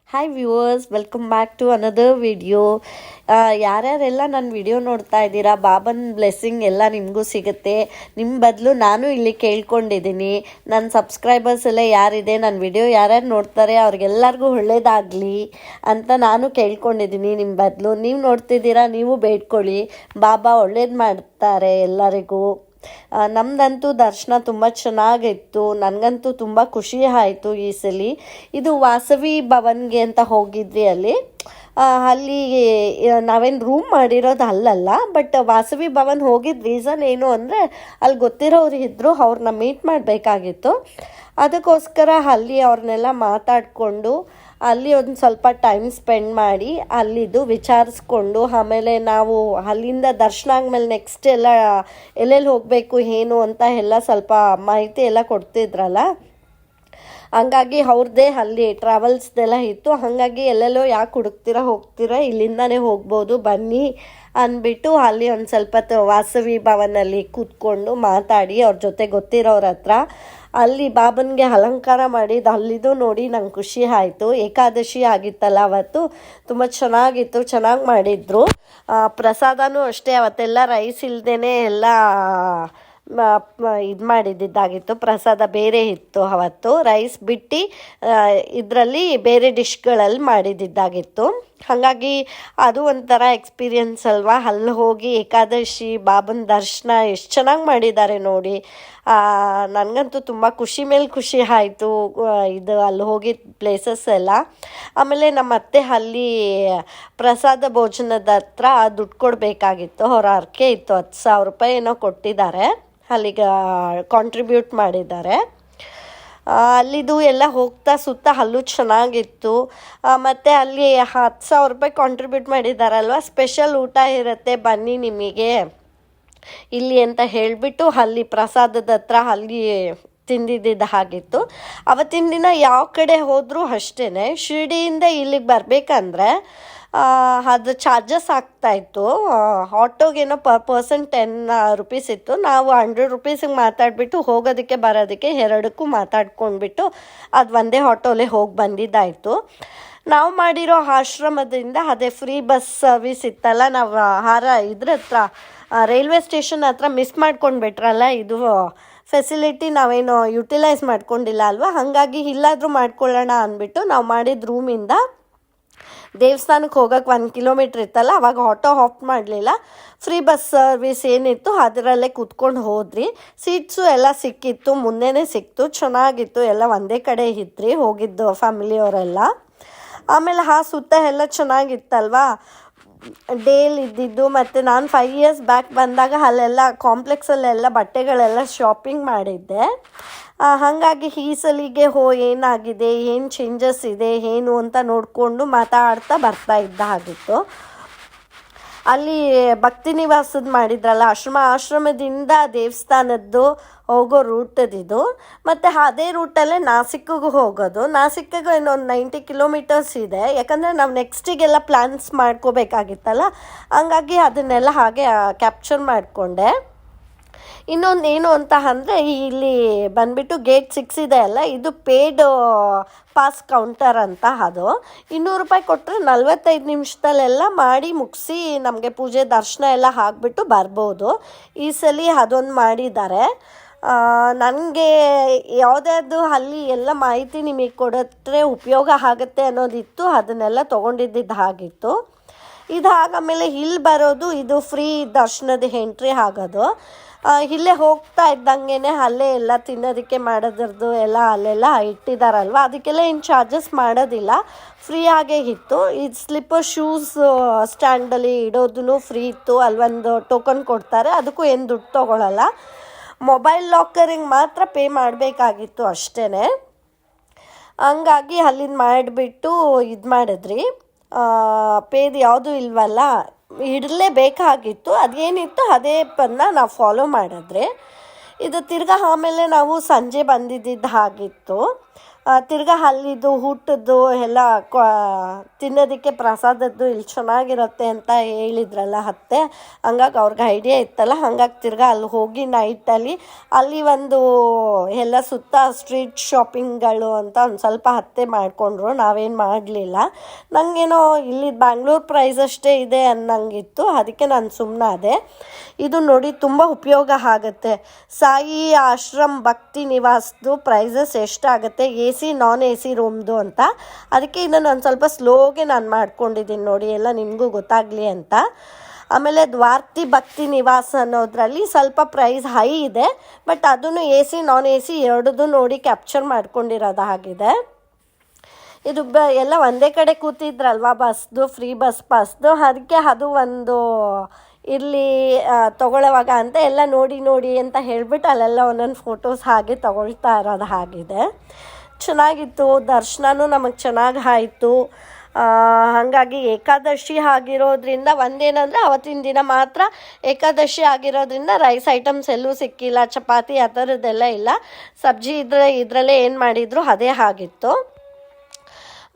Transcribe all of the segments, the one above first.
Hi viewers, welcome back to another video. ಯಾರ್ಯಾರೆಲ್ಲ ನನ್ನ video ನೋಡ್ತಾ ಇದ್ದೀರಾ, ಬಾಬನ್ ಬ್ಲೆಸ್ಸಿಂಗ್ ಎಲ್ಲ ನಿಮಗೂ ಸಿಗುತ್ತೆ. ನಿಮ್ಮ ಬದಲು ನಾನು ಇಲ್ಲಿ ಕೇಳ್ಕೊಂಡಿದ್ದೀನಿ, ನನ್ನ ಸಬ್ಸ್ಕ್ರೈಬರ್ಸ್ ಎಲ್ಲ ಯಾರಿದೆ, ನನ್ನ ವಿಡಿಯೋ ಯಾರ್ಯಾರು ನೋಡ್ತಾರೆ ಅವ್ರಿಗೆಲ್ಲರಿಗೂ ಒಳ್ಳೇದಾಗಲಿ ಅಂತ ನಾನು ಕೇಳ್ಕೊಂಡಿದ್ದೀನಿ. ನಿಮ್ಮ ಬದಲು ನೀವು ನೋಡ್ತಿದ್ದೀರಾ, ನೀವು ಬೇಡ್ಕೊಳ್ಳಿ, ಬಾಬಾ ಒಳ್ಳೇದು ಮಾಡ್ತಾರೆ ಎಲ್ಲರಿಗೂ. ನಮ್ಮದಂತೂ ದರ್ಶನ ತುಂಬ ಚೆನ್ನಾಗಿತ್ತು. ನನಗಂತೂ ತುಂಬ ಖುಷಿ ಆಯಿತು ಈ ಸಲ. ಇದು ವಾಸವಿ ಭವನ್ಗೆ ಅಂತ ಹೋಗಿದ್ವಿ. ಅಲ್ಲಿ ನಾವೇನು ರೂಮ್ ಮಾಡಿರೋದು ಅಲ್ಲಲ್ಲ, ಬಟ್ ವಾಸವಿ ಭವನ್ ಹೋಗಿದ್ದ ರೀಸನ್ ಏನು ಅಂದರೆ ಅಲ್ಲಿ ಗೊತ್ತಿರೋರು ಇದ್ದರು, ಅವ್ರನ್ನ ಮೀಟ್ ಮಾಡಬೇಕಾಗಿತ್ತು. ಅದಕ್ಕೋಸ್ಕರ ಅಲ್ಲಿ ಅವ್ರನ್ನೆಲ್ಲ ಮಾತಾಡಿಕೊಂಡು ಅಲ್ಲಿ ಒಂದು ಸ್ವಲ್ಪ ಟೈಮ್ ಸ್ಪೆಂಡ್ ಮಾಡಿ ಅಲ್ಲಿದ್ದು ವಿಚಾರಿಸ್ಕೊಂಡು, ಆಮೇಲೆ ನಾವು ಅಲ್ಲಿಂದ ದರ್ಶನ ಆದಮೇಲೆ ನೆಕ್ಸ್ಟ್ ಎಲ್ಲೆಲ್ಲಿ ಹೋಗಬೇಕು ಏನು ಅಂತ ಎಲ್ಲ ಸ್ವಲ್ಪ ಮಾಹಿತಿ ಎಲ್ಲ ಕೊಡ್ತಿದ್ರಲ್ಲ. ಹಂಗಾಗಿ ಅವ್ರದ್ದೇ ಅಲ್ಲಿ ಟ್ರಾವೆಲ್ಸ್ದೆಲ್ಲ ಇತ್ತು. ಹಾಗಾಗಿ ಎಲ್ಲೆಲ್ಲೋ ಯಾಕೆ ಹುಡುಕ್ತೀರಾ, ಹೋಗ್ತೀರಾ, ಇಲ್ಲಿಂದನೇ ಹೋಗ್ಬೋದು ಬನ್ನಿ ಅಂದ್ಬಿಟ್ಟು ಅಲ್ಲಿ ಒಂದು ಸ್ವಲ್ಪ ವಾಸವಿ ಭವನಲ್ಲಿ ಕೂತ್ಕೊಂಡು ಮಾತಾಡಿ ಅವ್ರ ಜೊತೆ ಗೊತ್ತಿರೋರ ಹತ್ರ ಅಲ್ಲಿ ಬಾಬನ್ಗೆ ಅಲಂಕಾರ ಮಾಡಿದ್ದು ಅಲ್ಲಿದ್ದು ನೋಡಿ ನಂಗೆ ಖುಷಿ ಆಯಿತು. ಏಕಾದಶಿ ಆಗಿತ್ತಲ್ಲ ಅವತ್ತು, ತುಂಬ ಚೆನ್ನಾಗಿತ್ತು, ಚೆನ್ನಾಗಿ ಮಾಡಿದರು. ಪ್ರಸಾದನೂ ಅಷ್ಟೇ, ಅವತ್ತೆಲ್ಲ ರೈಸ್ ಇಲ್ಲದೇ ಎಲ್ಲ ಇದು ಮಾಡಿದ್ದಾಗಿತ್ತು. ಪ್ರಸಾದ ಬೇರೆ ಇತ್ತು ಅವತ್ತು, ರೈಸ್ ಬಿಟ್ಟು ಇದರಲ್ಲಿ ಬೇರೆ ಡಿಶ್ಗಳಲ್ಲಿ ಮಾಡಿದ್ದಾಗಿತ್ತು. ಹಾಗಾಗಿ ಅದು ಒಂಥರ ಎಕ್ಸ್ಪೀರಿಯನ್ಸ್ ಅಲ್ವಾ. ಅಲ್ಲಿ ಹೋಗಿ ಏಕಾದಶಿ ಬಾಬನ ದರ್ಶನ ಎಷ್ಟು ಚೆನ್ನಾಗಿ ಮಾಡಿದ್ದಾರೆ ನೋಡಿ. ನನಗಂತೂ ತುಂಬ ಖುಷಿ ಮೇಲೆ ಖುಷಿ ಆಯಿತು ಇದು ಅಲ್ಲಿ ಹೋಗಿದ್ದ ಪ್ಲೇಸಸ್ ಎಲ್ಲ. ಆಮೇಲೆ ನಮ್ಮ ಅತ್ತೆ ಅಲ್ಲಿ ಪ್ರಸಾದ ಭೋಜನದ ಹತ್ರ ದುಡ್ಡು ಕೊಡಬೇಕಾಗಿತ್ತು, ಅವ್ರ ಹರಕೆ ಇತ್ತು, 10,000 ರೂಪಾಯಿ ಏನೋ ಕೊಟ್ಟಿದ್ದಾರೆ, ಅಲ್ಲಿಗೆ ಕಾಂಟ್ರಿಬ್ಯೂಟ್ ಮಾಡಿದ್ದಾರೆ. ಅಲ್ಲಿದು ಎಲ್ಲ ಹೋಗ್ತಾ ಸುತ್ತ ಅಲ್ಲೂ ಚೆನ್ನಾಗಿತ್ತು. ಮತ್ತು ಅಲ್ಲಿ 10,000 ರೂಪಾಯಿ ಕಾಂಟ್ರಿಬ್ಯೂಟ್ ಮಾಡಿದ್ದಾರಲ್ವ, ಸ್ಪೆಷಲ್ ಊಟ ಇರುತ್ತೆ ಬನ್ನಿ ನಿಮಗೆ ಇಲ್ಲಿ ಅಂತ ಹೇಳಿಬಿಟ್ಟು ಅಲ್ಲಿ ಪ್ರಸಾದದ ಹತ್ರ ಅಲ್ಲಿ ತಿಂದಿದ್ದ ಹಾಗಿತ್ತು. ಅವತ್ತಿನ ದಿನ ಯಾವ ಕಡೆ ಹೋದರೂ ಅಷ್ಟೇ, ಶಿರ್ಡಿಯಿಂದ ಇಲ್ಲಿಗೆ ಬರಬೇಕಂದ್ರೆ ಅದು ಚಾರ್ಜಸ್ ಆಗ್ತಾಯಿತ್ತು. ಆಟೋಗೇನೋ ಪರ್ಸನ್ 10 ರೂಪೀಸ್ ಇತ್ತು. ನಾವು 100 ರೂಪೀಸಿಗೆ ಮಾತಾಡಿಬಿಟ್ಟು ಹೋಗೋದಕ್ಕೆ ಬರೋದಕ್ಕೆ ಎರಡಕ್ಕೂ ಮಾತಾಡ್ಕೊಂಡ್ಬಿಟ್ಟು ಅದು ಒಂದೇ ಆಟೋಲೇ ಹೋಗಿ ಬಂದಿದ್ದಾಯಿತು. ನಾವು ಮಾಡಿರೋ ಆಶ್ರಮದಿಂದ ಅದೇ ಫ್ರೀ ಬಸ್ ಸರ್ವಿಸ್ ಇತ್ತಲ್ಲ, ನಾವು ಇದ್ರ ಹತ್ರ ರೈಲ್ವೆ ಸ್ಟೇಷನ್ ಹತ್ರ ಮಿಸ್ ಮಾಡ್ಕೊಂಡ್ಬಿಟ್ರಲ್ಲ, ಇದು ಫೆಸಿಲಿಟಿ ನಾವೇನು ಯುಟಿಲೈಸ್ ಮಾಡ್ಕೊಂಡಿಲ್ಲ ಅಲ್ವಾ. ಹಾಗಾಗಿ ಇಲ್ಲಾದರೂ ಮಾಡ್ಕೊಳ್ಳೋಣ ಅಂದ್ಬಿಟ್ಟು ನಾವು ಮಾಡಿದ ರೂಮಿಂದ ದೇವಸ್ಥಾನಕ್ಕೆ ಹೋಗೋಕೆ 1 ಕಿಲೋಮೀಟ್ರ್ ಇತ್ತಲ್ಲ, ಅವಾಗ ಆಟೋ ಆಫ್ ಮಾಡಲಿಲ್ಲ. ಫ್ರೀ ಬಸ್ ಸರ್ವಿಸ್ ಏನಿತ್ತು ಅದರಲ್ಲೇ ಕೂತ್ಕೊಂಡು ಹೋದ್ರಿ. ಸೀಟ್ಸು ಎಲ್ಲ ಸಿಕ್ಕಿತ್ತು, ಮುಂದೆನೇ ಸಿಕ್ತು, ಚೆನ್ನಾಗಿತ್ತು. ಎಲ್ಲ ಒಂದೇ ಕಡೆ ಇದ್ರಿ ಹೋಗಿದ್ದು ಫ್ಯಾಮಿಲಿಯವರೆಲ್ಲ. ಆಮೇಲೆ ಸುತ್ತ ಎಲ್ಲ ಚೆನ್ನಾಗಿತ್ತಲ್ವಾ, ಡೇಲ್ ಇದ್ದಿದ್ದು. ಮತ್ತು ನಾನು 5 ಇಯರ್ಸ್ ಬ್ಯಾಕ್ ಬಂದಾಗ ಅಲ್ಲೆಲ್ಲ ಕಾಂಪ್ಲೆಕ್ಸಲ್ಲೆಲ್ಲ ಬಟ್ಟೆಗಳೆಲ್ಲ ಶಾಪಿಂಗ್ ಮಾಡಿದ್ದೆ. ಹಾಗಾಗಿ ಈ ಸಲಿಗೆ ಏನಾಗಿದೆ, ಏನು ಚೇಂಜಸ್ ಇದೆ ಏನು ಅಂತ ನೋಡಿಕೊಂಡು ಮಾತಾಡ್ತಾ ಬರ್ತಾ ಇದ್ದ ಹಾಗಿತ್ತು. ಅಲ್ಲಿ ಭಕ್ತಿ ನಿವಾಸದ ಮಾಡಿದ್ರಲ್ಲ ಆಶ್ರಮದಿಂದ ದೇವಸ್ಥಾನದ್ದು ಹೋಗೋ ರೂಟದಿದು. ಮತ್ತು ಅದೇ ರೂಟಲ್ಲೇ ನಾಸಿಕ್ಕಿಗೂ ಹೋಗೋದು. ನಾಸಿಕ್ಕಿಗೂ ಇನ್ನೊಂದು 90 ಕಿಲೋಮೀಟರ್ಸ್ ಇದೆ, ಯಾಕಂದರೆ ನಾವು ನೆಕ್ಸ್ಟಿಗೆಲ್ಲ ಪ್ಲ್ಯಾನ್ಸ್ ಮಾಡ್ಕೋಬೇಕಾಗಿತ್ತಲ್ಲ. ಹಂಗಾಗಿ ಅದನ್ನೆಲ್ಲ ಹಾಗೆ ಕ್ಯಾಪ್ಚರ್ ಮಾಡಿಕೊಂಡೆ. ಇನ್ನೊಂದು ಏನು ಅಂತ ಅಂದರೆ, ಇಲ್ಲಿ ಬಂದುಬಿಟ್ಟು ಗೇಟ್ 6 ಇದೆ ಅಲ್ಲ, ಇದು ಪೇಡ್ ಪಾಸ್ ಕೌಂಟರ್ ಅಂತ. ಅದು 200 ರೂಪಾಯಿ ಕೊಟ್ಟರೆ 45 ನಿಮಿಷದಲ್ಲೆಲ್ಲ ಮಾಡಿ ಮುಗಿಸಿ ನಮಗೆ ಪೂಜೆ ದರ್ಶನ ಎಲ್ಲ ಆಗಿಬಿಟ್ಟು ಬರ್ಬೋದು. ಈ ಸಲ ಅದೊಂದು ಮಾಡಿದ್ದಾರೆ. ನನಗೆ ಯಾವುದಾದ್ರು ಅಲ್ಲಿ ಎಲ್ಲ ಮಾಹಿತಿ ನಿಮಗೆ ಕೊಡಿದ್ರೆ ಉಪಯೋಗ ಆಗುತ್ತೆ ಅನ್ನೋದಿತ್ತು, ಅದನ್ನೆಲ್ಲ ತೊಗೊಂಡಿದ್ದ ಹಾಗಿತ್ತು. ಇದಾದಮೇಲೆ ಇಲ್ಲಿ ಬರೋದು, ಇದು ಫ್ರೀ ದರ್ಶನದ ಎಂಟ್ರಿ ಆಗೋದು. ಇಲ್ಲೇ ಹೋಗ್ತಾ ಇದ್ದಂಗೆ ಅಲ್ಲೇ ಎಲ್ಲ ತಿನ್ನೋದಕ್ಕೆ ಮಾಡೋದ್ರದ್ದು ಎಲ್ಲ ಅಲ್ಲೆಲ್ಲ ಇಟ್ಟಿದ್ದಾರಲ್ವ, ಅದಕ್ಕೆಲ್ಲ ಏನು ಚಾರ್ಜಸ್ ಮಾಡೋದಿಲ್ಲ, ಫ್ರೀ ಆಗೇ ಇತ್ತು. ಇದು ಸ್ಲಿಪ್ಪರ್ ಶೂಸ್ ಸ್ಟ್ಯಾಂಡಲ್ಲಿ ಇಡೋದು ಫ್ರೀ ಇತ್ತು. ಅಲ್ಲೊಂದು ಟೋಕನ್ ಕೊಡ್ತಾರೆ, ಅದಕ್ಕೂ ಏನು ದುಡ್ಡು ತೊಗೊಳ್ಳಲ್ಲ. ಮೊಬೈಲ್ ಲಾಕರಿಗೆ ಮಾತ್ರ ಪೇ ಮಾಡಬೇಕಾಗಿತ್ತು ಅಷ್ಟೇ. ಹಂಗಾಗಿ ಅಲ್ಲಿಂದ ಮಾಡಿಬಿಟ್ಟು ಇದು ಮಾಡಿದ್ರಿ. ಪೇದ್ ಯಾವುದೂ ಇಲ್ವಲ್ಲ, ಇಡಲೇಬೇಕಾಗಿತ್ತು. ಅದೇನಿತ್ತು ಅದೇ ನಾವು ಫಾಲೋ ಮಾಡಿದ್ರೆ ಇದು ತಿರ್ಗಾ. ಆಮೇಲೆ ನಾವು ಸಂಜೆ ಬಂದಿದ್ದ ಹಾಗಿತ್ತು. ತಿರ್ಗಾ ಅಲ್ಲಿದ್ದು ಊಟದ್ದು ಎಲ್ಲ ತಿನ್ನೋದಕ್ಕೆ ಪ್ರಸಾದದ್ದು ಇಲ್ಲಿ ಚೆನ್ನಾಗಿರುತ್ತೆ ಅಂತ ಹೇಳಿದ್ರಲ್ಲ ಅತ್ತೆ. ಹಂಗಾಗಿ ಅವ್ರಿಗೆ ಐಡಿಯಾ ಇತ್ತಲ್ಲ, ಹಂಗಾಗಿ ತಿರ್ಗಾ ಅಲ್ಲಿ ಹೋಗಿ ನೈಟಲ್ಲಿ ಅಲ್ಲಿ ಒಂದು ಎಲ್ಲ ಸುತ್ತ ಸ್ಟ್ರೀಟ್ ಶಾಪಿಂಗ್ಗಳು ಅಂತ ಒಂದು ಸ್ವಲ್ಪ ಅತ್ತೆ ಮಾಡಿಕೊಂಡ್ರು. ನಾವೇನು ಮಾಡಲಿಲ್ಲ. ನನಗೇನೋ ಇಲ್ಲಿ ಬ್ಯಾಂಗ್ಳೂರ್ ಪ್ರೈಸ್ ಅಷ್ಟೇ ಇದೆ ಅನ್ನಂಗಿತ್ತು, ಅದಕ್ಕೆ ನಾನು ಸುಮ್ಮನಾದೆ. ಇದು ನೋಡಿ ತುಂಬ ಉಪಯೋಗ ಆಗುತ್ತೆ. ಸಾಯಿ ಆಶ್ರಮ್ ಭಕ್ತಿ ನಿವಾಸದ್ದು ಪ್ರೈಸಸ್ ಎಷ್ಟಾಗುತ್ತೆ, A C non A C ರೂಮ್ದು ಅಂತ. ಅದಕ್ಕೆ ಇದನ್ನು ಒಂದು ಸ್ವಲ್ಪ ಸ್ಲೋಗೆ ನಾನು ಮಾಡ್ಕೊಂಡಿದ್ದೀನಿ ನೋಡಿ, ಎಲ್ಲ ನಿಮಗೂ ಗೊತ್ತಾಗಲಿ ಅಂತ. ಆಮೇಲೆ ದ್ವಾರ್ತಿ ಭಕ್ತಿ ನಿವಾಸ ಅನ್ನೋದ್ರಲ್ಲಿ ಸ್ವಲ್ಪ ಪ್ರೈಸ್ ಹೈ ಇದೆ, ಬಟ್ ಅದನ್ನು A C non A C ಎರಡದು ನೋಡಿ ಕ್ಯಾಪ್ಚರ್ ಮಾಡ್ಕೊಂಡಿರೋದು ಆಗಿದೆ. ಇದು ಎಲ್ಲ ಒಂದೇ ಕಡೆ ಕೂತಿದ್ರಲ್ವ ಬಸ್ದು, ಫ್ರೀ ಬಸ್ ಪಾಸ್ದು, ಅದಕ್ಕೆ ಅದು ಒಂದು ಇಲ್ಲಿ ತೊಗೊಳ್ಳೋವಾಗ ಅಂತ ಎಲ್ಲ ನೋಡಿ ಅಂತ ಹೇಳಿಬಿಟ್ಟು ಅಲ್ಲೆಲ್ಲ ಒಂದೊಂದು ಫೋಟೋಸ್ ಹಾಗೆ ತೊಗೊಳ್ತಾ ಇರೋದು ಆಗಿದೆ. ಚೆನ್ನಾಗಿತ್ತು. ದರ್ಶನವೂ ನಮಗೆ ಚೆನ್ನಾಗಿ ಆಯಿತು. ಹಾಗಾಗಿ ಏಕಾದಶಿ ಆಗಿರೋದ್ರಿಂದ ಒಂದೇನಂದರೆ ಅವತ್ತಿನ ದಿನ ಮಾತ್ರ ಏಕಾದಶಿ ಆಗಿರೋದ್ರಿಂದ ರೈಸ್ ಐಟಮ್ಸ್ ಎಲ್ಲೂ ಸಿಕ್ಕಿಲ್ಲ, ಚಪಾತಿ ಆ ಥರದ್ದೆಲ್ಲ ಇಲ್ಲ. ಸಬ್ಜಿ ಇದರಲ್ಲೇ ಏನು ಮಾಡಿದ್ರು ಅದೇ ಆಗಿತ್ತು.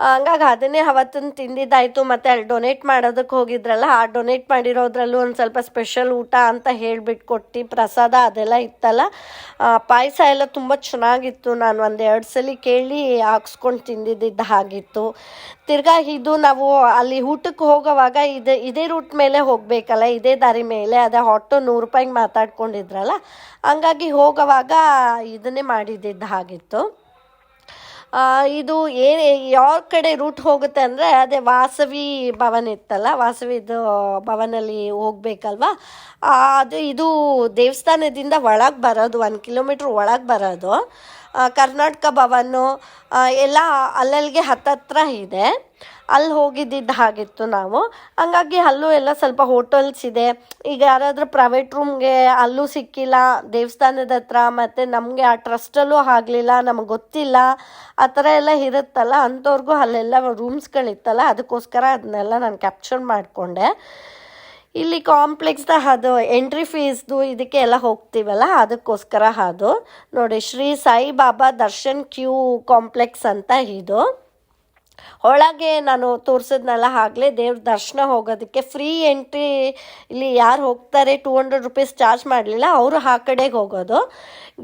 ಹಂಗಾಗಿ ಅದನ್ನೇ ಅವತ್ತನ್ನು ತಿಂದಿದ್ದಾಯಿತು. ಮತ್ತು ಅಲ್ಲಿ ಡೊನೇಟ್ ಮಾಡೋದಕ್ಕೆ ಹೋಗಿದ್ರಲ್ಲ, ಆ ಡೊನೇಟ್ ಮಾಡಿರೋದ್ರಲ್ಲೂ ಒಂದು ಸ್ವಲ್ಪ ಸ್ಪೆಷಲ್ ಊಟ ಅಂತ ಹೇಳಿಬಿಟ್ಟು ಕೊಟ್ಟು ಪ್ರಸಾದ ಅದೆಲ್ಲ ಇತ್ತಲ್ಲ. ಪಾಯಸ ಎಲ್ಲ ತುಂಬ ಚೆನ್ನಾಗಿತ್ತು. ನಾನು ಒಂದು 2 ಸಲ ಕೇಳಿ ಹಾಕ್ಸ್ಕೊಂಡು ತಿಂದಿದ್ದು ಆಗಿತ್ತು. ತಿರ್ಗಾ ಇದು ನಾವು ಅಲ್ಲಿ ಊಟಕ್ಕೆ ಹೋಗೋವಾಗ ಇದೇ ರೂಟ್ ಮೇಲೆ ಹೋಗಬೇಕಲ್ಲ, ಇದೇ ದಾರಿ ಮೇಲೆ. ಅದೇ ಆಟೋ 100 ರೂಪಾಯಿಗೆ ಮಾತಾಡ್ಕೊಂಡಿದ್ರಲ್ಲ, ಹಂಗಾಗಿ ಹೋಗೋವಾಗ ಇದನ್ನೇ ಮಾಡಿದ್ದು ಆಗಿತ್ತು. ಇದು ಯಾವ ಕಡೆ ರೂಟ್ ಹೋಗುತ್ತೆ ಅಂದರೆ ಅದೇ ವಾಸವಿ ಭವನ ಇತ್ತಲ್ಲ, ವಾಸವಿದು ಭವನಲ್ಲಿ ಹೋಗ್ಬೇಕಲ್ವ. ಇದು ದೇವಸ್ಥಾನದಿಂದ ಒಳಗೆ ಬರೋದು, 1 ಕಿಲೋಮೀಟ್ರ್ ಒಳಗೆ ಬರೋದು. ಕರ್ನಾಟಕ ಭವನ ಎಲ್ಲ ಅಲ್ಲಲ್ಲಿಗೆ ಹತ್ತತ್ರ ಇದೆ. ಅಲ್ಲಿ ಹೋಗಿದ್ದಿದ್ದು ಆಗಿತ್ತು ನಾವು. ಹಂಗಾಗಿ ಅಲ್ಲೂ ಎಲ್ಲ ಸ್ವಲ್ಪ ಹೋಟೆಲ್ಸ್ ಇದೆ. ಈಗ ಯಾರಾದರೂ ಪ್ರೈವೇಟ್ ರೂಮ್ಗೆ ಅಲ್ಲೂ ಸಿಕ್ಕಿಲ್ಲ ದೇವಸ್ಥಾನದ ಹತ್ರ, ಮತ್ತು ನಮಗೆ ಆ ಟ್ರಸ್ಟಲ್ಲೂ ಆಗಲಿಲ್ಲ, ನಮಗೆ ಗೊತ್ತಿಲ್ಲ, ಆ ಥರ ಎಲ್ಲ ಇರುತ್ತಲ್ಲ, ಅಂಥವ್ರಿಗೂ ಅಲ್ಲೆಲ್ಲ ರೂಮ್ಸ್ಗಳಿತ್ತಲ್ಲ, ಅದಕ್ಕೋಸ್ಕರ ಅದನ್ನೆಲ್ಲ ನಾನು ಕ್ಯಾಪ್ಚರ್ ಮಾಡಿಕೊಂಡೆ. ಇಲ್ಲಿ ಕಾಂಪ್ಲೆಕ್ಸ್ದ ಅದು ಎಂಟ್ರಿ ಫೀಸ್ದು ಇದಕ್ಕೆ ಎಲ್ಲ ಹೋಗ್ತೀವಲ್ಲ, ಅದಕ್ಕೋಸ್ಕರ ಅದು ನೋಡಿ ಶ್ರೀ ಸಾಯಿಬಾಬಾ ದರ್ಶನ್ ಕ್ಯೂ ಕಾಂಪ್ಲೆಕ್ಸ್ ಅಂತ. ಇದು ಒಳಗೆ ನಾನು ತೋರಿಸಿದ್ನಲ್ಲ ಆಗಲೇ, ದೇವ್ರ ದರ್ಶನ ಹೋಗೋದಕ್ಕೆ ಫ್ರೀ ಎಂಟ್ರಿ. ಇಲ್ಲಿ ಯಾರು ಹೋಗ್ತಾರೆ 200 ರೂಪೀಸ್ ಚಾರ್ಜ್ ಮಾಡಲಿಲ್ಲ, ಅವರು ಆ ಕಡೆಗೆ ಹೋಗೋದು.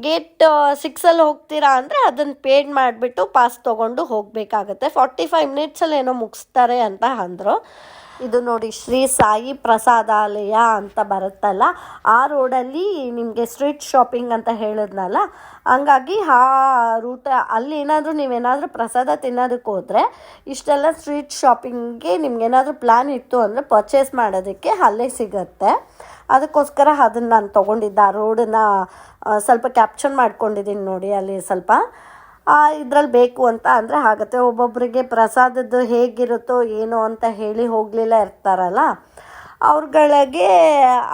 ಗೇಟ್ 6 ಹೋಗ್ತೀರಾ ಅಂದರೆ ಅದನ್ನು ಪೇಡ್ ಮಾಡಿಬಿಟ್ಟು ಪಾಸ್ ತೊಗೊಂಡು ಹೋಗಬೇಕಾಗತ್ತೆ. 45 ಮಿನಿಟ್ಸಲ್ಲಿ ಏನೋ ಮುಗಿಸ್ತಾರೆ ಅಂತ ಅಂದರು. ಇದು ನೋಡಿ ಶ್ರೀ ಸಾಯಿ ಪ್ರಸಾದಾಲಯ ಅಂತ ಬರುತ್ತಲ್ಲ, ಆ ರೋಡಲ್ಲಿ ನಿಮಗೆ ಸ್ಟ್ರೀಟ್ ಶಾಪಿಂಗ್ ಅಂತ ಹೇಳಿದ್ನಲ್ಲ, ಹಂಗಾಗಿ ಆ ರೂಟ ಅಲ್ಲಿ ಏನಾದರೂ ನೀವೇನಾದರೂ ಪ್ರಸಾದ ತಿನ್ನೋದಕ್ಕೆ ಹೋದರೆ ಇಷ್ಟೆಲ್ಲ ಸ್ಟ್ರೀಟ್ ಶಾಪಿಂಗ್ಗೆ ನಿಮ್ಗೇನಾದರೂ ಪ್ಲ್ಯಾನ್ ಇತ್ತು ಅಂದರೆ ಪರ್ಚೇಸ್ ಮಾಡೋದಕ್ಕೆ ಅಲ್ಲೇ ಸಿಗುತ್ತೆ. ಅದಕ್ಕೋಸ್ಕರ ಅದನ್ನು ನಾನು ತೊಗೊಂಡಿದ್ದೆ. ಆ ರೋಡನ್ನ ಸ್ವಲ್ಪ ಕ್ಯಾಪ್ಚರ್ ಮಾಡ್ಕೊಂಡಿದ್ದೀನಿ ನೋಡಿ, ಅಲ್ಲಿ ಸ್ವಲ್ಪ ಇದ್ರಲ್ಲಿ ಬೇಕು ಅಂತ ಅಂದರೆ ಆಗುತ್ತೆ. ಒಬ್ಬೊಬ್ಬರಿಗೆ ಪ್ರಸಾದದ್ದು ಹೇಗಿರುತ್ತೋ ಏನೋ ಅಂತ ಹೇಳಿ ಹೋಗಲಿಲ್ಲ ಇರ್ತಾರಲ್ಲ, ಅವ್ರುಗಳಿಗೆ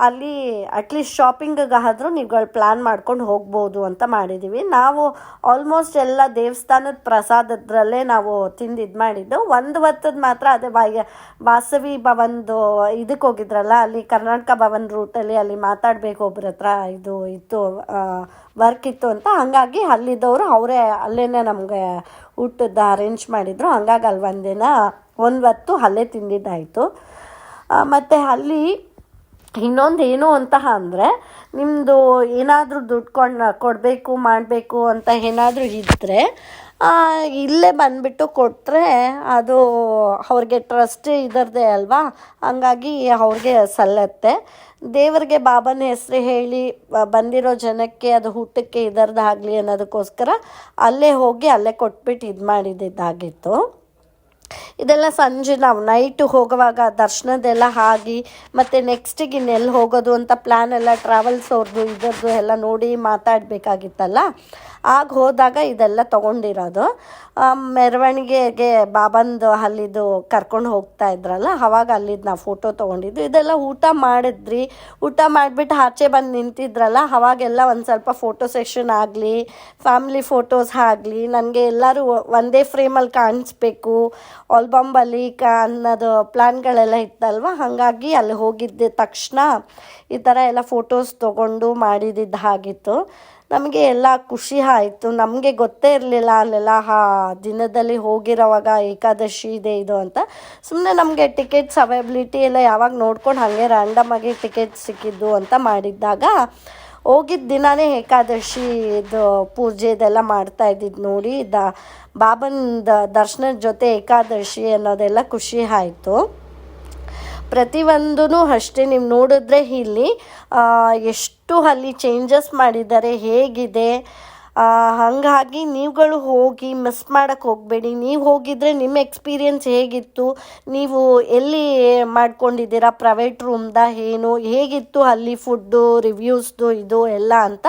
ಅಲ್ಲಿ ಅಟ್ಲೀಸ್ಟ್ ಶಾಪಿಂಗಿಗಾದರೂ ನೀವುಗಳು ಪ್ಲ್ಯಾನ್ ಮಾಡ್ಕೊಂಡು ಹೋಗ್ಬೋದು ಅಂತ ಮಾಡಿದ್ದೀವಿ. ನಾವು ಆಲ್ಮೋಸ್ಟ್ ಎಲ್ಲ ದೇವಸ್ಥಾನದ ಪ್ರಸಾದದ್ರಲ್ಲೇ ನಾವು ತಿಂದಿದ್ದು ಮಾಡಿದ್ದು. ಒಂದು ಹೊತ್ತದ್ದು ಮಾತ್ರ ಅದೇ ವಾಸವಿ ಭವನದು ಇದಕ್ಕೆ ಹೋಗಿದ್ರಲ್ಲ, ಅಲ್ಲಿ ಕರ್ನಾಟಕ ಭವನ ರೂಟಲ್ಲಿ ಅಲ್ಲಿ ಮಾತಾಡಬೇಕು ಒಬ್ಬರ ಹತ್ರ, ಇದು ಇತ್ತು ವರ್ಕ್ ಇತ್ತು ಅಂತ. ಹಾಗಾಗಿ ಅಲ್ಲಿದ್ದವರು ಅವರೇ ಅಲ್ಲೇ ನಮಗೆ ಊಟದ ಅರೇಂಜ್ ಮಾಡಿದರು. ಹಂಗಾಗಿ ಅಲ್ಲಿ ಒಂದಿನ ಒಂದು ಹೊತ್ತು ಅಲ್ಲೇ ತಿಂದಿದ್ದಾಯಿತು. ಮತ್ತು ಅಲ್ಲಿ ಇನ್ನೊಂದು ಏನು ಅಂತ ಅಂದರೆ, ನಿಮ್ಮದು ಏನಾದರೂ ದುಡ್ಡು ಕೊಡಬೇಕು ಮಾಡಬೇಕು ಅಂತ ಏನಾದರೂ ಇದ್ದರೆ ಇಲ್ಲೇ ಬಂದುಬಿಟ್ಟು ಕೊಟ್ಟರೆ ಅದು ಅವ್ರಿಗೆ ಟ್ರಸ್ಟ್ ಇದರದೇ ಅಲ್ವಾ, ಹಂಗಾಗಿ ಅವ್ರಿಗೆ ಸಲ್ಲತ್ತೆ. ದೇವರಿಗೆ ಬಾಬನ ಹೆಸರು ಹೇಳಿ ಬಂದಿರೋ ಜನಕ್ಕೆ ಅದು ಊಟಕ್ಕೆ ಇದರದ್ದಾಗಲಿ ಅನ್ನೋದಕ್ಕೋಸ್ಕರ ಅಲ್ಲೇ ಹೋಗಿ ಅಲ್ಲೇ ಕೊಟ್ಬಿಟ್ಟು ಇದು ಮಾಡಿದ್ದಾಗಿತ್ತು. ಇದೆಲ್ಲ ಸಂಜೆ ನಾವು ನೈಟು ಹೋಗುವಾಗ ದರ್ಶನದೆಲ್ಲ ಆಗಿ, ಮತ್ತು ನೆಕ್ಸ್ಟಿಗೆ ಇನ್ನೆಲ್ಲಿ ಹೋಗೋದು ಅಂತ ಪ್ಲ್ಯಾನ್ ಎಲ್ಲ ಟ್ರಾವೆಲ್ಸ್ ಅವ್ರದ್ದು ಇದರದ್ದು ಎಲ್ಲ ನೋಡಿ ಮಾತಾಡಬೇಕಾಗಿತ್ತಲ್ಲ, ಆಗ ಹೋದಾಗ ಇದೆಲ್ಲ ತೊಗೊಂಡಿರೋದು. ಮೆರವಣಿಗೆಗೆ ಬಾಬಂದು ಅಲ್ಲಿದ್ದು ಕರ್ಕೊಂಡು ಹೋಗ್ತಾ ಇದ್ರಲ್ಲ, ಆವಾಗ ಅಲ್ಲಿದ್ದು ನಾವು ಫೋಟೋ ತೊಗೊಂಡಿದ್ದು. ಇದೆಲ್ಲ ಊಟ ಮಾಡಿದ್ರಿ, ಊಟ ಮಾಡಿಬಿಟ್ಟು ಆಚೆ ಬಂದು ನಿಂತಿದ್ರಲ್ಲ, ಆವಾಗೆಲ್ಲ ಒಂದು ಸ್ವಲ್ಪ ಫೋಟೋ ಸೆಷನ್ ಆಗಲಿ, ಫ್ಯಾಮ್ಲಿ ಫೋಟೋಸ್ ಆಗಲಿ, ನನಗೆ ಎಲ್ಲರೂ ಒಂದೇ ಫ್ರೇಮಲ್ಲಿ ಕಾಣಿಸ್ಬೇಕು ಆಲ್ಬಂಬಲ್ಲಿ ಅನ್ನೋದು ಪ್ಲ್ಯಾನ್ಗಳೆಲ್ಲ ಇತ್ತಲ್ವ. ಹಾಗಾಗಿ ಅಲ್ಲಿ ಹೋಗಿದ್ದ ತಕ್ಷಣ ಈ ಥರ ಎಲ್ಲ ಫೋಟೋಸ್ ತೊಗೊಂಡು ಮಾಡಿದ್ದು ಆಗಿತ್ತು. ನಮಗೆ ಎಲ್ಲ ಖುಷಿ ಆಯಿತು. ನಮಗೆ ಗೊತ್ತೇ ಇರಲಿಲ್ಲ ಅಲ್ಲೆಲ್ಲ ದಿನದಲ್ಲಿ ಹೋಗಿರೋವಾಗ ಏಕಾದಶಿ ಇದೆ ಇದು ಅಂತ. ಸುಮ್ಮನೆ ನಮಗೆ ಟಿಕೆಟ್ಸ್ ಅವೈಬಿಲಿಟಿ ಎಲ್ಲ ಯಾವಾಗ ನೋಡ್ಕೊಂಡು ಹಾಗೆ ರ್ಯಾಂಡಮಾಗಿ ಟಿಕೆಟ್ ಸಿಕ್ಕಿದ್ದು ಅಂತ ಮಾಡಿದ್ದಾಗ ಹೋಗಿದ್ದ ದಿನಾನೇ ಏಕಾದಶಿ ಇದು ಪೂಜೆ ಇದೆಲ್ಲ ಮಾಡ್ತಾ ಇದ್ದಿದ್ದು ನೋಡಿ ಬಾಬನ ದರ್ಶನದ ಜೊತೆ ಏಕಾದಶಿ ಅನ್ನೋದೆಲ್ಲ ಖುಷಿ ಆಯಿತು. ಪ್ರತಿಯೊಂದೂ ಅಷ್ಟೇ ನೀವು ನೋಡಿದ್ರೆ ಇಲ್ಲಿ ಎಷ್ಟು ಅಲ್ಲಿ ಚೇಂಜಸ್ ಮಾಡಿದ್ದಾರೆ, ಹೇಗಿದೆ. ಹಾಗಾಗಿ ನೀವುಗಳು ಹೋಗಿ ಮಿಸ್ ಮಾಡೋಕ್ಕೆ ಹೋಗಬೇಡಿ. ನೀವು ಹೋಗಿದ್ರೆ ನಿಮ್ಮ ಎಕ್ಸ್ಪೀರಿಯನ್ಸ್ ಹೇಗಿತ್ತು, ನೀವು ಎಲ್ಲಿ ಮಾಡ್ಕೊಂಡಿದ್ದೀರಾ, ಪ್ರೈವೇಟ್ ರೂಮ್ದ ಏನು ಹೇಗಿತ್ತು ಅಲ್ಲಿ ಫುಡ್ಡು ರಿವ್ಯೂಸ್ದು ಇದು ಎಲ್ಲ ಅಂತ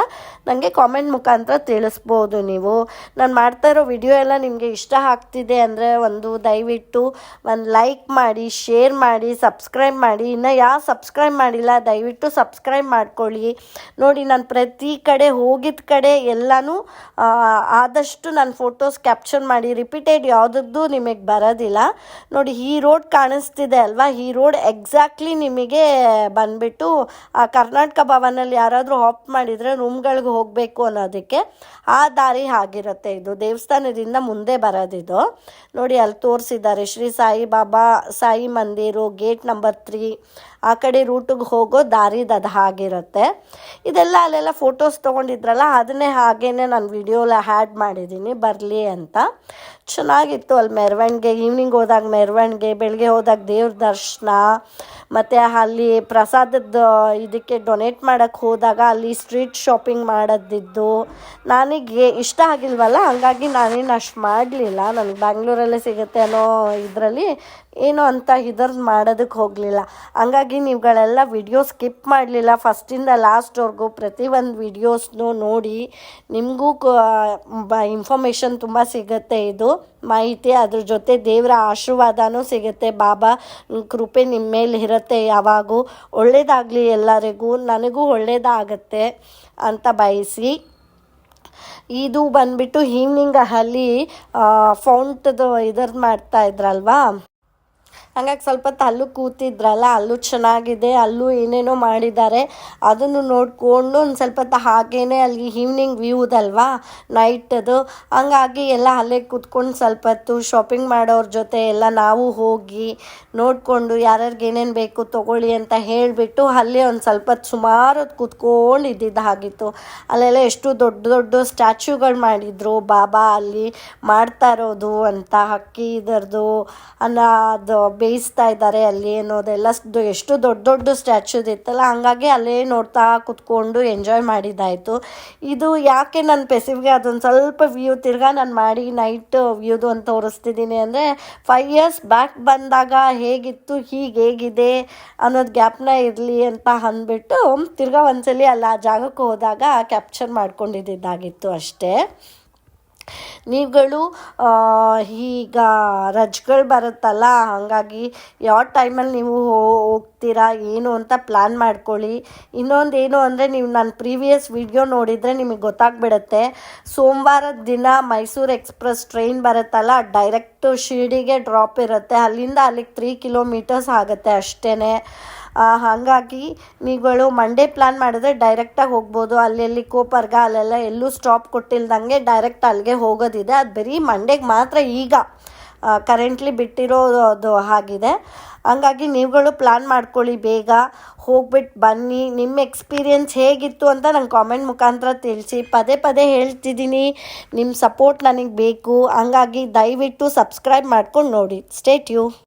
ನನಗೆ ಕಾಮೆಂಟ್ ಮುಖಾಂತರ ತಿಳಿಸ್ಬೋದು. ನೀವು ನಾನು ಮಾಡ್ತಾ ಇರೋ ವಿಡಿಯೋ ಎಲ್ಲ ನಿಮಗೆ ಇಷ್ಟ ಆಗ್ತಿದೆ ಅಂದರೆ ದಯವಿಟ್ಟು ಒಂದು ಲೈಕ್ ಮಾಡಿ, ಶೇರ್ ಮಾಡಿ, ಸಬ್ಸ್ಕ್ರೈಬ್ ಮಾಡಿ. ಇನ್ನು ಯಾರು ಸಬ್ಸ್ಕ್ರೈಬ್ ಮಾಡಿಲ್ಲ ದಯವಿಟ್ಟು ಸಬ್ಸ್ಕ್ರೈಬ್ ಮಾಡ್ಕೊಳ್ಳಿ. ನೋಡಿ ನಾನು ಪ್ರತಿ ಕಡೆ ಹೋಗಿದ್ದ ಕಡೆ ಎಲ್ಲನೂ ಆದಷ್ಟು ನಾನು ಫೋಟೋಸ್ ಕ್ಯಾಪ್ಚರ್ ಮಾಡಿ ರಿಪೀಟೆಡ್ ಯಾವುದದ್ದು ನಿಮಗೆ ಬರೋದಿಲ್ಲ. ನೋಡಿ ಈ ರೋಡ್ ಕಾಣಿಸ್ತಿದೆ ಅಲ್ವಾ, ಈ ರೋಡ್ ಎಕ್ಸಾಕ್ಟ್ಲಿ ನಿಮಗೆ ಬಂದುಬಿಟ್ಟು ಆ ಕರ್ನಾಟಕ ಭವನಲ್ಲಿ ಯಾರಾದರೂ ಆಫ್ ಮಾಡಿದರೆ ರೂಮ್ಗಳಿಗೆ ಹೋಗಬೇಕು ಅನ್ನೋದಕ್ಕೆ ಆ ದಾರಿ ಆಗಿರುತ್ತೆ. ಇದು ದೇವಸ್ಥಾನದಿಂದ ಮುಂದೆ ಬರೋದಿದು. ನೋಡಿ ಅಲ್ಲಿ ತೋರಿಸಿದ್ದಾರೆ ಶ್ರೀ ಸಾಯಿಬಾಬಾ ಸಾಯಿ ಮಂದಿರು ಗೇಟ್ ನಂಬರ್ 3 ಆ ಕಡೆ ರೂಟಿಗೆ ಹೋಗೋ ದಾರಿದು ಅದು ಆಗಿರುತ್ತೆ. ಇದೆಲ್ಲ ಅಲ್ಲೆಲ್ಲ ಫೋಟೋಸ್ ತೊಗೊಂಡಿದ್ರಲ್ಲ ಅದನ್ನೇ ಹಾಗೇನೆ ನಾನು ವಿಡಿಯೋಲ್ಲ ಹ್ಯಾಡ್ ಮಾಡಿದ್ದೀನಿ ಬರಲಿ ಅಂತ. ಚೆನ್ನಾಗಿತ್ತು ಅಲ್ಲಿ ಮೆರವಣಿಗೆ. ಈವ್ನಿಂಗ್ ಹೋದಾಗ ಮೆರವಣಿಗೆ, ಬೆಳಗ್ಗೆ ಹೋದಾಗ ದೇವ್ರ ದರ್ಶನ, ಮತ್ತು ಅಲ್ಲಿ ಪ್ರಸಾದದ ಇದಕ್ಕೆ ಡೊನೇಟ್ ಮಾಡೋಕ್ಕೆ ಹೋದಾಗ ಅಲ್ಲಿ ಸ್ಟ್ರೀಟ್ ಶಾಪಿಂಗ್ ಮಾಡೋದಿದ್ದು ನನಗೆ ಇಷ್ಟ ಆಗಿಲ್ವಲ್ಲ, ಹಾಗಾಗಿ ನಾನೇನು ಅಷ್ಟು ಮಾಡಲಿಲ್ಲ. ನನಗೆ ಬ್ಯಾಂಗ್ಳೂರಲ್ಲೇ ಸಿಗುತ್ತೆ ಅನ್ನೋ ಇದರಲ್ಲಿ ಏನೋ ಅಂತ ಮಾಡೋದಕ್ಕೆ ಹೋಗಲಿಲ್ಲ. ಹಂಗಾಗಿ ನೀವುಗಳೆಲ್ಲ ವಿಡಿಯೋ ಸ್ಕಿಪ್ ಮಾಡಲಿಲ್ಲ, ಫಸ್ಟಿಂದ ಲಾಸ್ಟ್ವರೆಗೂ ಪ್ರತಿಯೊಂದು ವಿಡಿಯೋಸ್ನೂ ನೋಡಿ. ನಿಮಗೂ ಇನ್ಫಾರ್ಮೇಷನ್ ತುಂಬ ಸಿಗುತ್ತೆ, ಇದು ಮಾಹಿತಿ. ಅದ್ರ ಜೊತೆ ದೇವರ ಆಶೀರ್ವಾದನೂ ಸಿಗುತ್ತೆ. ಬಾಬಾ ಕೃಪೆ ನಿಮ್ಮ ಮೇಲೆ ಇರುತ್ತೆ ಯಾವಾಗೂ. ಒಳ್ಳೆಯದಾಗಲಿ ಎಲ್ಲರಿಗೂ, ನನಗೂ ಒಳ್ಳೆಯದಾಗತ್ತೆ ಅಂತ ಬಯಸಿ. ಇದು ಬಂದುಬಿಟ್ಟು ಈವ್ನಿಂಗ್ ಅಲ್ಲಿ ಫೌಂಟ್ದು ಇದರದ್ದು ಮಾಡ್ತಾ ಇದ್ರಲ್ವಾ, ಹಂಗಾಗಿ ಸ್ವಲ್ಪ ಅಲ್ಲೂ ಕೂತಿದ್ರಲ್ಲ, ಅಲ್ಲೂ ಚೆನ್ನಾಗಿದೆ, ಅಲ್ಲೂ ಏನೇನೋ ಮಾಡಿದ್ದಾರೆ. ಅದನ್ನು ನೋಡಿಕೊಂಡು ಒಂದು ಸ್ವಲ್ಪ ಹಾಗೇನೆ ಅಲ್ಲಿ ಈವ್ನಿಂಗ್ ವ್ಯೂದಲ್ವಾ ನೈಟದು, ಹಂಗಾಗಿ ಎಲ್ಲ ಅಲ್ಲೇ ಕೂತ್ಕೊಂಡು ಸ್ವಲ್ಪ ಹೊತ್ತು ಶಾಪಿಂಗ್ ಮಾಡೋರ ಜೊತೆ ಎಲ್ಲ ನಾವು ಹೋಗಿ ನೋಡಿಕೊಂಡು ಯಾರ್ಯಾರಿಗೆ ಏನೇನು ಬೇಕು ತೊಗೊಳ್ಳಿ ಅಂತ ಹೇಳಿಬಿಟ್ಟು ಅಲ್ಲೇ ಒಂದು ಸ್ವಲ್ಪ ಹೊತ್ತು ಸುಮಾರು ಹೊತ್ತು ಕೂತ್ಕೊಂಡು ಇದ್ದಿದ್ದಾಗಿತ್ತು. ಅಲ್ಲೆಲ್ಲ ಎಷ್ಟು ದೊಡ್ಡ ದೊಡ್ಡ ಸ್ಟ್ಯಾಚ್ಯೂಗಳು ಮಾಡಿದರು ಬಾಬಾ ಅಲ್ಲಿ ಮಾಡ್ತಾ ಇರೋದು ಅಂತ. ಅಕ್ಕಿ ಇದರದು ಅದು ಬೇಯಿಸ್ತಾ ಇದ್ದಾರೆ ಅಲ್ಲಿ ಅನ್ನೋದೆಲ್ಲ ಎಷ್ಟು ದೊಡ್ಡ ದೊಡ್ಡ ಸ್ಟ್ಯಾಚ್ಯೂದ್ ಇತ್ತಲ್ಲ, ಹಂಗಾಗಿ ಅಲ್ಲೇ ನೋಡ್ತಾ ಕೂತ್ಕೊಂಡು ಎಂಜಾಯ್ ಮಾಡಿದ್ದಾಯಿತು. ಇದು ಯಾಕೆ ನಾನು ಪೆಸಿಫಿಗೆ ಅದೊಂದು ಸ್ವಲ್ಪ ವ್ಯೂ ತಿರ್ಗಾ ನಾನು ಮಾಡಿ ನೈಟ್ ವ್ಯೂದು ಅಂತ ತೋರಿಸ್ತಿದ್ದೀನಿ ಅಂದರೆ 5 years ಬ್ಯಾಕ್ ಬಂದಾಗ ಹೇಗಿತ್ತು ಹೇಗಿದೆ ಅನ್ನೋದು ಗ್ಯಾಪ್ನ ಇರಲಿ ಅಂತ ಅಂದ್ಬಿಟ್ಟು ತಿರ್ಗಾ ಒಂದ್ಸಲಿ ಅಲ್ಲಿ ಆ ಜಾಗಕ್ಕೆ ಹೋದಾಗ ಕ್ಯಾಪ್ಚರ್ ಮಾಡ್ಕೊಂಡಿದ್ದಾಗಿತ್ತು ಅಷ್ಟೇ. ನೀವುಗಳು ಈಗ ರಜೆಗಳು ಬರುತ್ತಲ್ಲ, ಹಾಗಾಗಿ ಯಾವ ಟೈಮಲ್ಲಿ ನೀವು ಹೋಗ್ತೀರಾ ಏನು ಅಂತ ಪ್ಲ್ಯಾನ್ ಮಾಡ್ಕೊಳ್ಳಿ. ಇನ್ನೊಂದು ಏನು ಅಂದರೆ ನೀವು ನನ್ನ ಪ್ರೀವಿಯಸ್ ವಿಡಿಯೋ ನೋಡಿದರೆ ನಿಮಗೆ ಗೊತ್ತಾಗ್ಬಿಡುತ್ತೆ. ಸೋಮವಾರದ ದಿನ ಮೈಸೂರು ಎಕ್ಸ್ಪ್ರೆಸ್ ಟ್ರೈನ್ ಬರುತ್ತಲ್ಲ, ಡೈರೆಕ್ಟು ಶಿರ್ಡಿಗೆ ಡ್ರಾಪ್ ಇರುತ್ತೆ. ಅಲ್ಲಿಂದ ಅಲ್ಲಿಗೆ 3 kilometers ಆಗುತ್ತೆ ಅಷ್ಟೇ. ಹಾಗಾಗಿ ನೀವುಗಳು ಮಂಡೇ ಪ್ಲ್ಯಾನ್ ಮಾಡಿದ್ರೆ ಡೈರೆಕ್ಟಾಗಿ ಹೋಗ್ಬೋದು. ಅಲ್ಲೆಲ್ಲಿ ಕೋಪರ್ಗ ಅಲ್ಲೆಲ್ಲ ಎಲ್ಲೂ ಸ್ಟಾಪ್ ಕೊಟ್ಟಿಲ್ದಂಗೆ ಡೈರೆಕ್ಟ್ ಅಲ್ಲಿಗೆ ಹೋಗೋದಿದೆ. ಅದು ಬರೀ ಮಂಡೇಗೆ ಮಾತ್ರ ಈಗ ಕರೆಂಟ್ಲಿ ಬಿಟ್ಟಿರೋದು ಆಗಿದೆ. ಹಂಗಾಗಿ ನೀವುಗಳು ಪ್ಲ್ಯಾನ್ ಮಾಡ್ಕೊಳ್ಳಿ, ಬೇಗ ಹೋಗ್ಬಿಟ್ಟು ಬನ್ನಿ. ನಿಮ್ಮ ಎಕ್ಸ್ಪೀರಿಯೆನ್ಸ್ ಹೇಗಿತ್ತು ಅಂತ ನಂಗೆ ಕಾಮೆಂಟ್ ಮುಖಾಂತರ ತಿಳಿಸಿ. ಪದೇ ಪದೇ ಹೇಳ್ತಿದ್ದೀನಿ, ನಿಮ್ಮ ಸಪೋರ್ಟ್ ನನಗೆ ಬೇಕು. ಹಂಗಾಗಿ ದಯವಿಟ್ಟು ಸಬ್ಸ್ಕ್ರೈಬ್ ಮಾಡ್ಕೊಂಡು ನೋಡಿ. Stay tune.